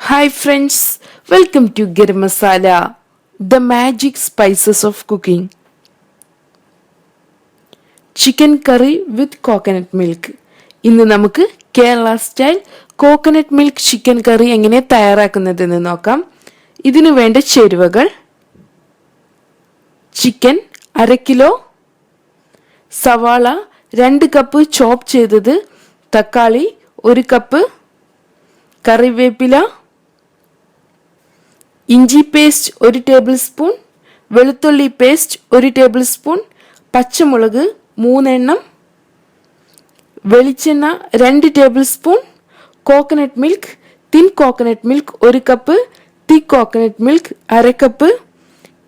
Hi friends, welcome to Garam Masala, the magic spices of cooking. Chicken curry with coconut milk. ഇന്ന് നമുക്ക് Kerala style coconut milk chicken curry എങ്ങനെ തയ്യാറാക്കുന്നതെന്ന് നോക്കാം. ഇതിനു വേണ്ട ചേരുവകൾ: ചിക്കൻ 1/2 കിലോ, സവാള 2 കപ്പ് ചോപ്പ് ചെയ്തത്, തക്കാളി 1 കപ്പ്, കറിവേപ്പില, ഇഞ്ചി പേസ്റ്റ് 1 ടേബിൾ സ്പൂൺ, വെളുത്തുള്ളി പേസ്റ്റ് 1 ടേബിൾ സ്പൂൺ, പച്ചമുളക് 3 എണ്ണം, വെളിച്ചെണ്ണ 2 ടേബിൾ സ്പൂൺ, coconut milk, thin coconut milk 1 cup, thick coconut milk 1/2 cup,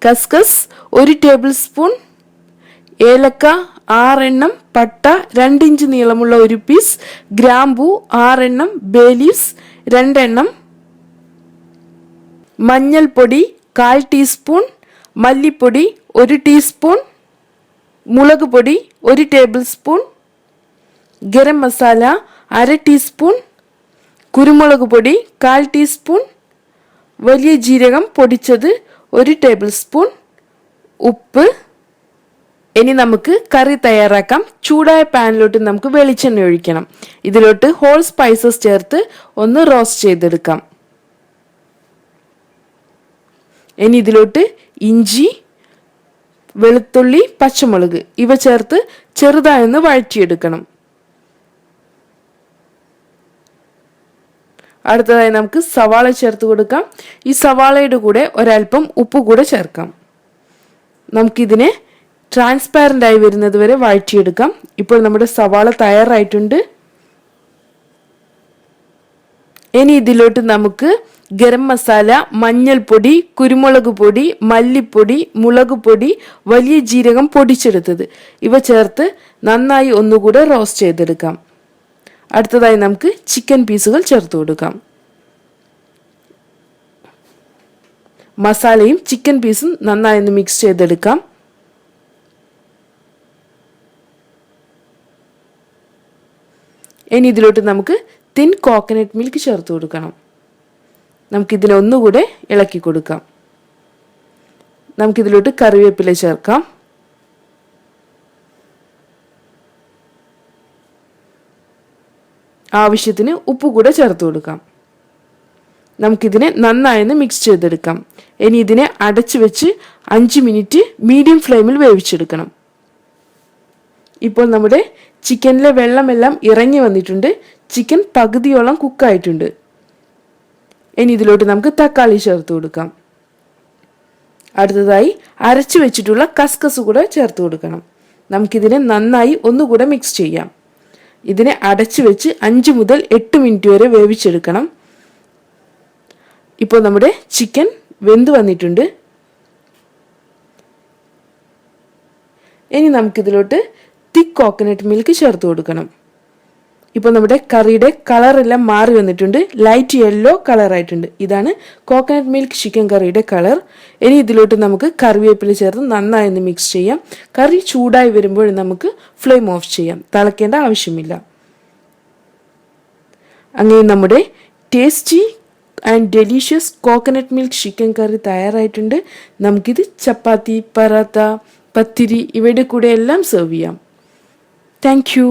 കസ്കസ് 1 ടേബിൾ സ്പൂൺ, ഏലക്ക 6 എണ്ണം, പട്ട 2 ഇഞ്ച് നീളമുള്ള 1 പീസ്, ഗ്രാമ്പൂ 6 എണ്ണം, ബേ ലീവ്സ് 2 എണ്ണം, മഞ്ഞൾപ്പൊടി 1/4 ടീസ്പൂൺ, മല്ലിപ്പൊടി 1 ടീസ്പൂൺ, മുളക് പൊടി 1 table spoon, garam masala 1/2 teaspoon, കുരുമുളക് പൊടി 1/4 ടീസ്പൂൺ, വലിയ ജീരകം പൊടിച്ചത് 1 ടേബിൾ സ്പൂൺ, ഉപ്പ്. ഇനി നമുക്ക് കറി തയ്യാറാക്കാം. ചൂടായ പാനിലോട്ട് നമുക്ക് വെളിച്ചെണ്ണ ഒഴിക്കണം. ഇതിലോട്ട് ഹോൾ സ്പൈസസ് ചേർത്ത് ഒന്ന് റോസ്റ്റ് ചെയ്തെടുക്കാം. ഇനി ഇതിലോട്ട് ഇഞ്ചി, വെളുത്തുള്ളി, പച്ചമുളക് ഇവ ചേർത്ത് ചെറുതായി ഒന്ന് വഴറ്റിയെടുക്കണം. അടുത്തതായി നമുക്ക് സവാള ചേർത്ത് കൊടുക്കാം. ഈ സവാളയുടെ കൂടെ ഒരൽപ്പം ഉപ്പ് കൂടെ ചേർക്കാം. നമുക്കിതിനെ ട്രാൻസ്പാരൻ്റ് ആയി വരുന്നത് വരെ വഴറ്റിയെടുക്കാം. ഇപ്പോൾ നമ്മുടെ സവാള തയ്യാറായിട്ടുണ്ട്. ഇനി ഇതിലോട്ട് നമുക്ക് ഗരം മസാല, മഞ്ഞൾപ്പൊടി, കുരുമുളക് പൊടി, മല്ലിപ്പൊടി, മുളക് പൊടി, വലിയ ജീരകം പൊടിച്ചെടുത്തത് ഇവ ചേർത്ത് നന്നായി ഒന്നുകൂടെ റോസ്റ്റ് ചെയ്തെടുക്കാം. അടുത്തതായി നമുക്ക് ചിക്കൻ പീസുകൾ ചേർത്ത് കൊടുക്കാം. മസാലയും ചിക്കൻ പീസും നന്നായി ഒന്ന് മിക്സ് ചെയ്തെടുക്കാം. ഇനി ഇതിലോട്ട് നമുക്ക് തിൻ കോക്കനട്ട് മിൽക്ക് ചേർത്ത് കൊടുക്കണം. നമുക്കിതിനെ ഒന്നുകൂടെ ഇളക്കി കൊടുക്കാം. നമുക്കിതിലോട്ട് കറിവേപ്പില ചേർക്കാം. ആവശ്യത്തിന് ഉപ്പ് കൂടെ ചേർത്ത് കൊടുക്കാം. നമുക്കിതിനെ നന്നായി മിക്സ് ചെയ്തെടുക്കാം. ഇനി ഇതിനെ അടച്ചു വെച്ച് 5 മിനിറ്റ് മീഡിയം ഫ്ലെയിമിൽ വേവിച്ചെടുക്കണം. ഇപ്പോൾ നമ്മുടെ ചിക്കനിലെ വെള്ളമെല്ലാം ഇറങ്ങി വന്നിട്ടുണ്ട്. ചിക്കൻ പകുതിയോളം കുക്കായിട്ടുണ്ട്. ഇനി ഇതിലോട്ട് നമുക്ക് തക്കാളി ചേർത്ത് കൊടുക്കാം. അടുത്തതായി അരച്ചു വെച്ചിട്ടുള്ള കസ്കസ് കൂടെ ചേർത്ത് കൊടുക്കണം. നമുക്കിതിനെ നന്നായി ഒന്നുകൂടെ മിക്സ് ചെയ്യാം. ഇതിനെ അടച്ചു വെച്ച് 5 മുതൽ 8 മിനിറ്റ് വരെ വേവിച്ചെടുക്കണം. ഇപ്പോൾ നമ്മുടെ ചിക്കൻ വെന്ത് വന്നിട്ടുണ്ട്. ഇനി നമുക്കിതിലോട്ട് തിക്ക് കോക്കനട്ട് മിൽക്ക് ചേർത്ത് കൊടുക്കണം. ഇപ്പോൾ നമ്മുടെ കറിയുടെ കളറെല്ലാം മാറി വന്നിട്ടുണ്ട്. ലൈറ്റ് യെല്ലോ കളറായിട്ടുണ്ട്. ഇതാണ് കോക്കനട്ട് മിൽക്ക് ചിക്കൻ കറിയുടെ കളർ. ഇനി ഇതിലോട്ട് നമുക്ക് കറിവേപ്പില ചേർത്ത് നന്നായി ഒന്ന് മിക്സ് ചെയ്യാം. കറി ചൂടായി വരുമ്പോൾ നമുക്ക് ഫ്ലെയിം ഓഫ് ചെയ്യാം. തിളക്കേണ്ട ആവശ്യമില്ല. അങ്ങനെ നമ്മുടെ tasty and delicious coconut milk chicken curry തയ്യാറായിട്ടുണ്ട്. നമുക്കിത് ചപ്പാത്തി, പറാത്ത, പത്തിരി ഇവയുടെ കൂടെ എല്ലാം സെർവ് ചെയ്യാം. Thank you.